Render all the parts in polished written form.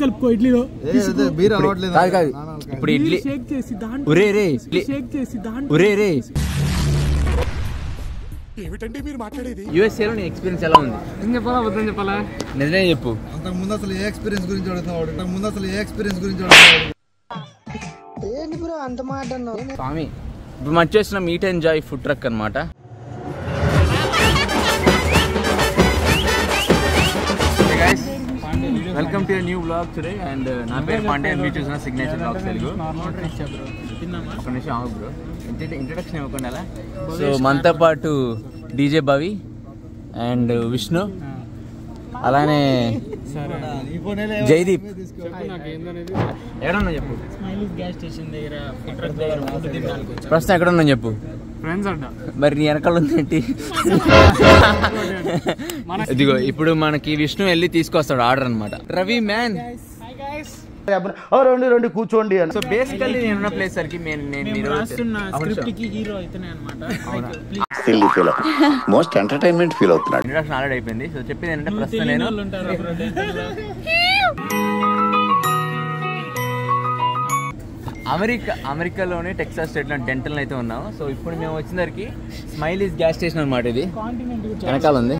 కలుపుకో ఇడ్లీలో బీర్ అలవాట్లేదు కాదు ఇప్పుడు ఇడ్లీ షేక్ చేసి దాంట్లో ఒరే రే షేక్ చేసి దాంట్లో ఒరే రే ఏమిటండి మీరు మాట్లాడేది? USA లో నీ ఎక్స్పీరియన్స్ ఎలా ఉంది? ఏం చెప్పాలా వద్దని చెప్పాలా? నిజమే చెప్పు. అంతకు ముందు అసలు ఏ ఎక్స్పీరియన్స్ గురించి అడుగుతున్నాడు ఏంటి బ్రో అంత మాట అన్నావు? స్వామి ఇప్పుడు మనం చేసిన meat and joy food truck అనమాట. Welcome to new blog today and నా పేరు పాండే అండ్ మీరు చూసిన సిగ్నేచర్ బ్లాగ్స్ తెలుగు. ఒక నిమిషం ఆగు బ్రో, ఇంట్రడక్షన్ ఇవ్వకుండా అలా. సో మనతో పాటు డీజే భవి అండ్ విష్ణు, అలానే జైదీప్. ఎక్కడున్నా చెప్పు, ప్రశ్న ఎక్కడున్నా చెప్పు. మరి నీ వెనకాల ఉందేంటి? ఇదిగో ఇప్పుడు మనకి విష్ణు వెళ్ళి తీసుకొస్తాడు ఆర్డర్ అనమాట. రవి మ్యాన్ రెండు కూర్చోండి. సో బేసికల్లీ నేనున్న ప్లేస్ సరికి మోస్ట్ ఎంటర్టైన్మెంట్ ఫీల్ అవుతున్నాడు. ఇంట్రడక్షన్ ఆల్రెడీ అయిపోయింది. సో చెప్పేది ఏంటంటే ప్రస్తుతం నేను అమెరికాలోని టెక్సాస్ స్టేట్లో డెంటల్ అయితే ఉన్నాము. సో ఇప్పుడు మేము వచ్చిందరికి స్మైలీస్ గ్యాస్ స్టేషన్ అనమాట. ఇది వెనకాల ఉంది.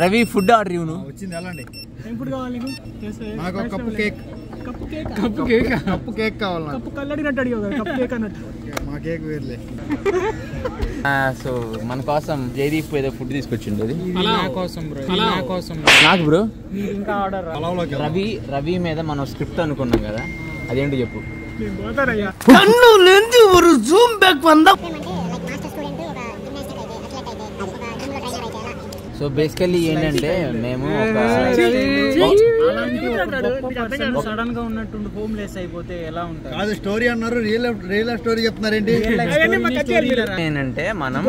రవి ఫుడ్ ఆర్డర్ ఇవ్వను వచ్చింది ఎలాంటి ఏం ఫుడ్ కావాలి నీకు? నాకు ఒక కప్పు కేక్ కావాలి. కప్పు కల్లడినట్టు అడిగావు కదా, కప్పు కేక్ అన్నట్టు. మా కేక్ వేర్లే. సో మన కోసం జైదీప్ ఏదో ఫుడ్ తీసుకొచ్చిండు. అది నాకు బ్రో. రవి మీద మనం స్క్రిప్ట్ అనుకున్నాం కదా, అదేంటో చెప్పు. సో బేసికల్లీ ఏంటంటే మేము సడన్ గా ఉన్నట్టు హోమ్లెస్ అయిపోతే ఎలా ఉంటుంది? కాదు స్టోరీ అన్నారు, రియల్ స్టోరీ చెప్తున్నారేంటి? ఏంటంటే మనం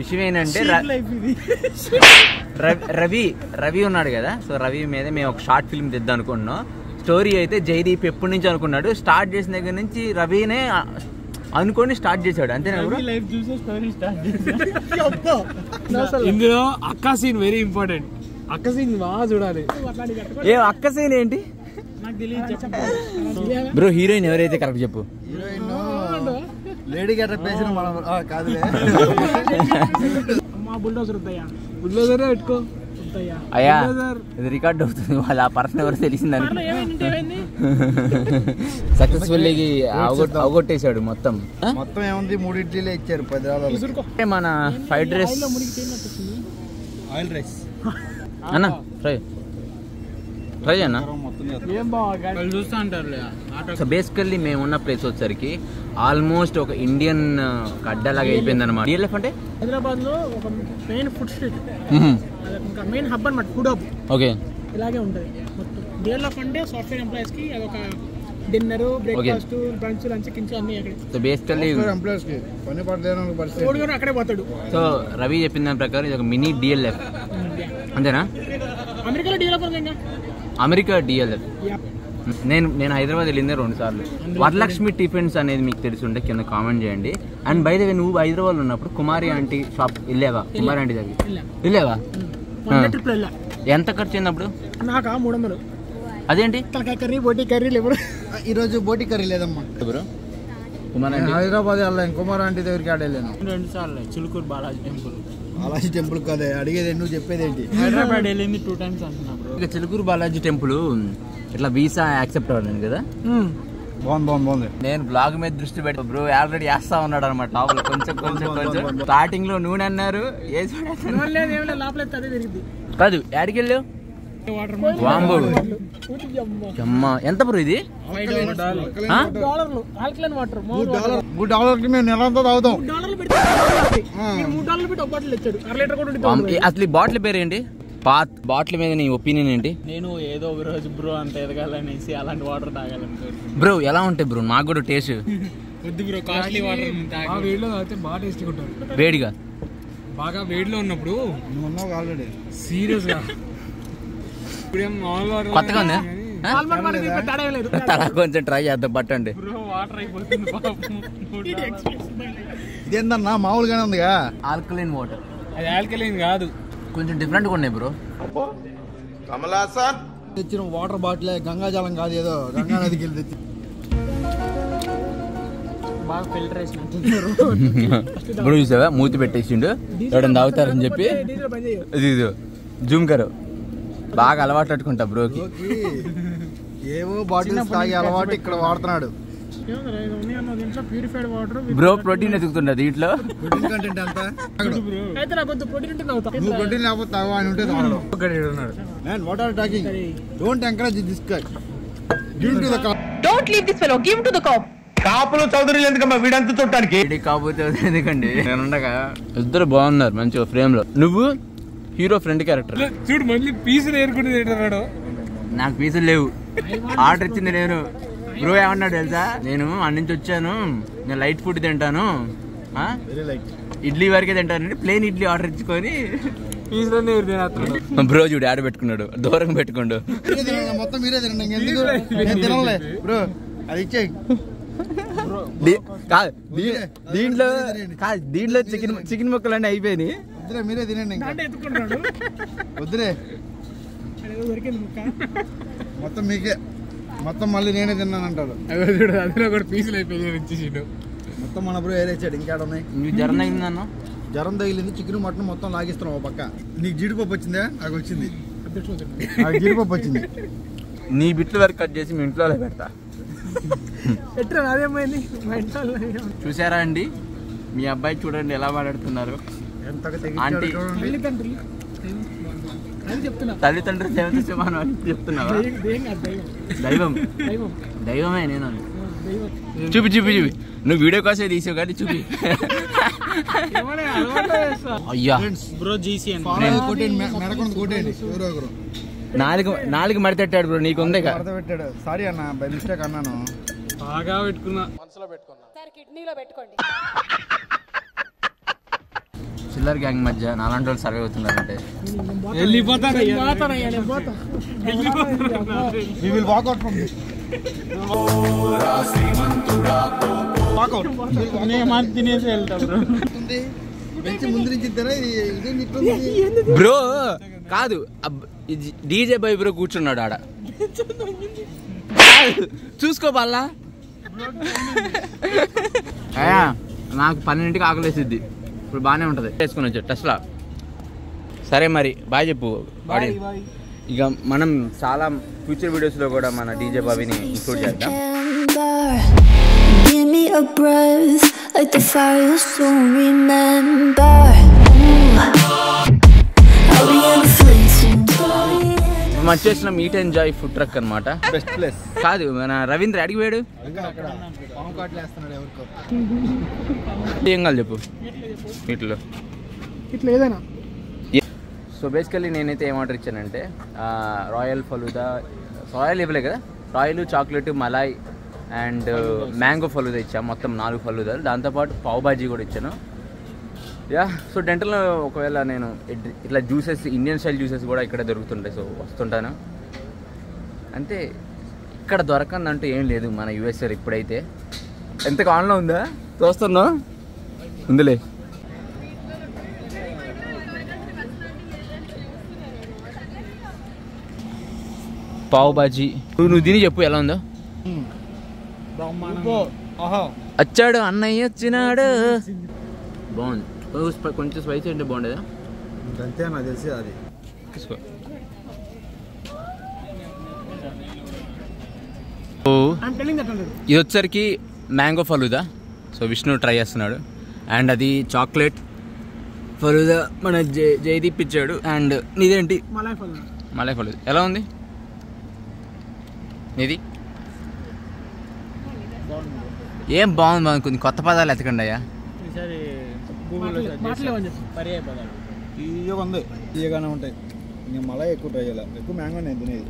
విషయం ఏంటంటే రవి ఉన్నాడు కదా. సో రవి మీద మేము ఒక షార్ట్ ఫిల్మ్ తెద్దాం అనుకుంటున్నాం. స్టోరీ అయితే జైదీప్ ఎప్పటి నుంచి అనుకున్నాడు. స్టార్ట్ చేసిన దగ్గర నుంచి రవినే అనుకొని స్టార్ట్ చేశాడు. అంతేనా? ఇందులో అక్క సీన్ వెరీ ఇంపార్టెంట్. అక్క సీన్ బాగా చూడాలి. ఏ అక్క సీన్ ఏంటి బ్రో? హీరోయిన్ ఎవరైతే కరెక్ట్ చెప్పు. లేడీ గెటప్ వేసిన మనం కాదు. బుల్డోజర్ బుల్డోజరే పెట్టుకో అయ్యా, ఇది రికార్డ్ అవుతుంది. వాళ్ళ ఆ పర్సన్ ఎవరు తెలిసిందని సక్సెస్ఫుల్లీ అవగొట్టేశాడు మొత్తం. ఏముంది, 3 ఇడ్లీలే ఇచ్చారు 10 రూపాయలు. మన ఫ్రైడ్ రైస్ ఆయిల్ రైస్ అన్న ట్రై అన్న. సో బేసికల్లీ మేము ఉన్న ప్లేస్ వచ్చేసరికి ఆల్మోస్ట్ ఒక ఇండియన్ అడ్డాలాగా అయిపోయింది అనమాట. డిఎల్ఎఫ్ అంటే హైదరాబాద్ లో ఒక main food street, main hub అనమాట, ఫుడ్ హబ్. ఓకే, ఇలాగే ఉంటుంది మొత్తం. డిఎల్ఎఫ్ అంటే సాఫ్ట్వేర్ ఎంప్లాయీస్ కి అదొక డిన్నర్, బ్రేక్ఫాస్ట్, లంచ్, కించు అన్ని అక్కడ. సో బేసికల్లీ ఎంప్లాయీస్ కి పని పడలేని పరిస్థితి అక్కడే పోతాడు. సో రవి చెప్పిన దాని ప్రకారం ఇది ఒక మినీ డిఎల్ఎఫ్ అంతేనా? అమెరికాలో డిఎల్ఎఫ్ ఉందా? America DLF. నేను హైదరాబాద్ వెళ్ళిందే 2 సార్లు. వరలక్ష్మి టిఫిన్స్ అనేది మీకు తెలిసి ఉంటే కింద కామెంట్ చేయండి. అండ్ బై ద వే, నువ్వు హైదరాబాద్ లో ఉన్నప్పుడు కుమారి ఆంటీ షాప్ వెళ్ళావా? కుమారి ఆంటీ దగ్గర వెళ్ళావా? ఎంత ఖర్చు అయింది అప్పుడు? నాకా 300. అదేంటి? తలకాయ కర్రీ, బోటి కర్రీ లేవు. ఈరోజు బోటి కర్రీ లేదమ్మా. హైదరాబాద్ వెళ్ళాను, కుమార్ ఆంటీ దగ్గరికి ఆడలేను 2 సార్లు. చిలుకూరు బాలాజీ టెంపుల్ కాదే అడిగేది, నువ్వు చెప్పేదేంటి? హైదరాబాద్ వెళ్ళింది 2 టైమ్స్ అంటున్నా బ్రో. ఇక చిలుకూరు బాలాజీ టెంపుల్ ఇట్లా వీసా యాక్సెప్ట్ అవ్వలేదు కదా. బాగుంది. నేను బ్లాగ్ మీద దృష్టి పెట్టి బ్రో ఆల్రెడీ వేస్తా ఉన్నాడు అనమాట లోపల. కొంచెం స్టార్టింగ్ లో నూనె అన్నారు, కాదు యాడికి వెళ్ళావు? ఎంత బ్రో ఇది? అసలు ఈ బాటిల్ పేరు ఏంటి? బాటిల్ మీద నీ ఒపీనియన్ ఏంటి? నేను ఏదో ఒక రోజు బ్రో అంత ఎదగాలనేసి అలాంటి వాటర్ తాగాలని. బ్రో ఎలా ఉంటాయి బ్రో? నాకు కూడా టేస్ట్ వద్దు బ్రో, కాస్ట్లీ వాటర్. వేడిలో తాగితే బాగా టేస్టీగా ఉంటుంది. వేడిగా బాగా వేడిలో ఉన్నప్పుడు నువ్వు ఉన్నావు ఆల్రెడీ. సీరియస్ గా కొత్తగా ఉందా? కొంచెం ట్రై చేద్దాం పట్టండి. ఇదేందన్నా మామూలుగానే ఉందిగా? Alkaline water. అది ఆల్కలైన్ కాదు, కొంచెం డిఫరెంట్ గా ఉన్నాయి బ్రో. కమలాసన్ తెచ్చిన వాటర్ బాటిల్ గంగాజలం కాదు, ఏదో గంగా నదికి వెళ్ళి తెచ్చి బాగా ఫిల్టర్ వేసినట్టు ఇప్పుడు చూసావా మూతి పెట్టేసిండు ఎవడన్నా తాగుతారని చెప్పి. ఇది జూమ్ కరు బాగా అలవాటు అట్టుకుంటా బ్రోకి. ఏవో బాటిల్స్ తాగే అలవాటు ఇక్కడ వాడుతున్నాడు. ప్యూరిఫైడ్ వాటర్ బ్రో ప్రోటీన్ ఎదుగుతుండ దీంట్లో. ప్రోటీన్ కంటెంట్ ఎంత? అయితే నాకు కొంచెం ప్రోటీన్ ఉంటే తాగుతా. నువ్వు ప్రోటీన్ లేకపోతే తాగు అని ఉంటే తాగడు. Man, what are you talking? Don't encourage this guy. Give him to the cop. Don't leave this fellow. Give him to the cop. కాపులు చౌదరి ఎందుకమ్మా వీడంతా చూడటానికి? కాకపోతే ఎందుకండి నేనుండగా ఇద్దరు బాగున్నారు మంచిగా ఫ్రేమ్ లో. నువ్వు హీరో ఫ్రెండ్ క్యారెక్టర్ చూడు మళ్ళీ పీసులు ఏరుకుంటే నాకు పీసులు లేవు, ఆర్డర్ ఇచ్చింది నేను. బ్రో ఏమన్నాడు తెలుసా, నేను అన్ని నుంచి వచ్చాను, నేను లైట్ ఫుడ్ తింటాను, ఇడ్లీ వరకే తింటాను, ప్లేన్ ఇడ్లీ ఆర్డర్ ఇచ్చుకొని బ్రో చూడు ఆడ పెట్టుకున్నాడు, దూరంగా పెట్టుకోండు. మొత్తం మీరే తినండి, ఎందుకు తినలే బ్రో, అది ఇచ్చే. దీంట్లో చికెన్ ముక్కలు అన్నీ అయిపోయినాయి. వద్దులే మీరే తినండి, వద్దులే మొత్తం మీకే, మొత్తం మళ్ళీ నేనే తిన్నాను అంటాడు. అదిలో కూడా పీసులు అయిపోయి మొత్తం మన బ్రో ఏరేచ్చాడు. ఇంకేడ ఉన్నాయి? నీకు జ్వరం తగిలిందన్న? జ్వరం తగిలింది, చికెన్ మటన్ మొత్తం లాగిస్తున్నావు ఒక పక్క. నీకు జీడిపప్పు వచ్చిందా? నాకు వచ్చింది, నాకు జీడిపప్పు వచ్చింది. నీ బిట్లు వరకు కట్ చేసి మీ ఇంట్లో పెడతా. అదేమైంది చూసారా అండి మీ అబ్బాయి చూడండి ఎలా మాట్లాడుతున్నారు. ఆంటీ తల్లిదండ్రులు దేవత సమానం అని చెప్తున్నావా? దైవం దైవమే నేను. చూపి చూపి చూపి నువ్వు వీడియో కోసే తీసావు కానీ చూపి. అయ్యా బ్రో జీసీ నాలుగు మడతెట్టాడు బ్రో, నీకు ఉంది పెట్టాడు. సారీ అన్న, బై మిస్టేక్ అన్నాను. బాగా పెట్టుకున్నా, మనసులో పెట్టుకున్నా. కిడ్నీలో పెట్టుకోండి. చిల్లర్ గ్యాంగ్ మధ్య నాలాంటి వాళ్ళు సర్వే అవుతున్నారంటే తినేసి వెళ్తా బ్రో. కాదు డీజే బై బ్రో కూర్చున్నాడు ఆడ, చూసుకోవాలా. నాకు 12ంటికి ఆకలేసిద్ది, ఇప్పుడు బాగానే ఉంటుంది. వేసుకుని వచ్చా టెస్లా. సరే మరి బాయ్ చెప్పు. ఇక మనం చాలా ఫ్యూచర్ వీడియోస్లో కూడా మన డీజే బాబీని ఇంక్లూడ్ చేద్దాం. Give me a breath, like the fire you'll soon remember. I'll be in a fleeting మనం చేసిన మీట్ ఎంజాయ్ ఫుడ్ ట్రక్ అనమాట. బెస్ట్ ప్లేస్ కాదు మన రవీంద్ర అడిగి పోయాడు. ఏం కాదు చెప్పు వీటిలో ఇట్లా ఏదైనా. సో బేసికల్లీ నేనైతే ఏం ఆర్డర్ ఇచ్చానంటే రాయల్ ఫలూదా, రాయల్ ఇవ్వలే కదా, royal chocolate Malay and mango falooda ఇచ్చాను. మొత్తం 4 ఫలూదాలు, దాంతోపాటు పావ్ బాజీ కూడా ఇచ్చాను. యా సో డెంటల్లో ఒకవేళ నేను ఇట్లా జ్యూసెస్, ఇండియన్ స్టైల్ జ్యూసెస్ కూడా ఇక్కడ దొరుకుతుంటాయి, సో వస్తుంటాను. అంటే ఇక్కడ దొరకందంటూ ఏం లేదు మన యూఎస్ఏ ఇప్పుడైతే. ఎంత ఆన్లో ఉందా చూస్తున్నా ఉందిలే. పావ్ బాజీ నువ్వు తిని చెప్పు ఎలా ఉందో. వచ్చాడు అన్నయ్య వచ్చినాడు, బాగుంది. కొంచెం స్పైసీ అంటే బాగుండేదా? అంతే నాకు తెలిసి అది తీసుకో. ఇది వచ్చరికి mango falooda. So Vishnu try చేస్తున్నాడు. అండ్ అది చాక్లెట్ ఫలూదా మన జయదీప్ ఇచ్చాడు. అండ్ నీదేంటి? మలై ఫలూదా. ఎలా ఉంది నీది? ఏం బాగుంది, బాగుంది. కొన్ని కొత్త పదాలు ఎతకండి అయ్యా. తీయగా ఉంది, తీయగానే ఉంటాయి. ఇంకా మళ్ళీ ఎక్కువ ట్రై చేయాలి, ఎక్కువ మ్యాంగో నేను తినేది.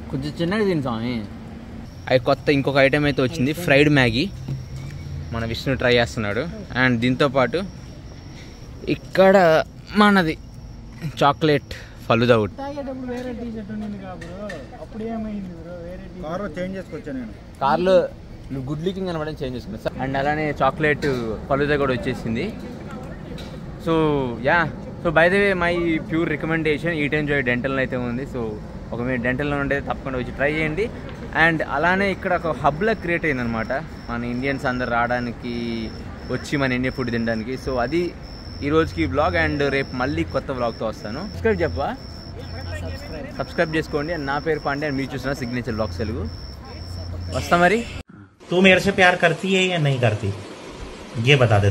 కొంచెం చిన్నగా తిని స్వామి. అది కొత్త ఇంకొక ఐటెం అయితే వచ్చింది, ఫ్రైడ్ మ్యాగీ. మన విష్ణు ట్రై చేస్తున్నాడు. అండ్ దీంతోపాటు ఇక్కడ మనది చాక్లెట్ ఫలూదా ఒకటి. కార్లో చేంజ్ చేసుకొచ్చాను నేను. కార్లో నువ్వు గుడ్ లుకింగ్ అనమాట చేంజ్ చేసుకున్నా. అండ్ అలానే చాక్లెట్ ఫలూదా కూడా వచ్చేసింది. So yeah, so by the way my pure recommendation eat enjoy dental అయితే ఉంది. సో ఒక మీరు డెంటల్లో ఉంటే తప్పకుండా వచ్చి ట్రై చేయండి. అండ్ అలానే ఇక్కడ ఒక హబ్లా క్రియేట్ అయిందనమాట మన ఇండియన్స్ అందరు రావడానికి, వచ్చి మన ఇండియా ఫుడ్ తినడానికి. సో అది ఈ రోజుకి బ్లాగ్. అండ్ రేపు మళ్ళీ కొత్త బ్లాగ్తో వస్తాను. సబ్స్క్రైబ్ చేసుకోండి. అండ్ నా పేరు పాండే, అండ్ మీరు చూసిన సిగ్నేచర్ బ్లాగ్స్ తెలుగు. వస్తా మరి. तू मेरे से प्यार करती है या नहीं करती ये बता दे.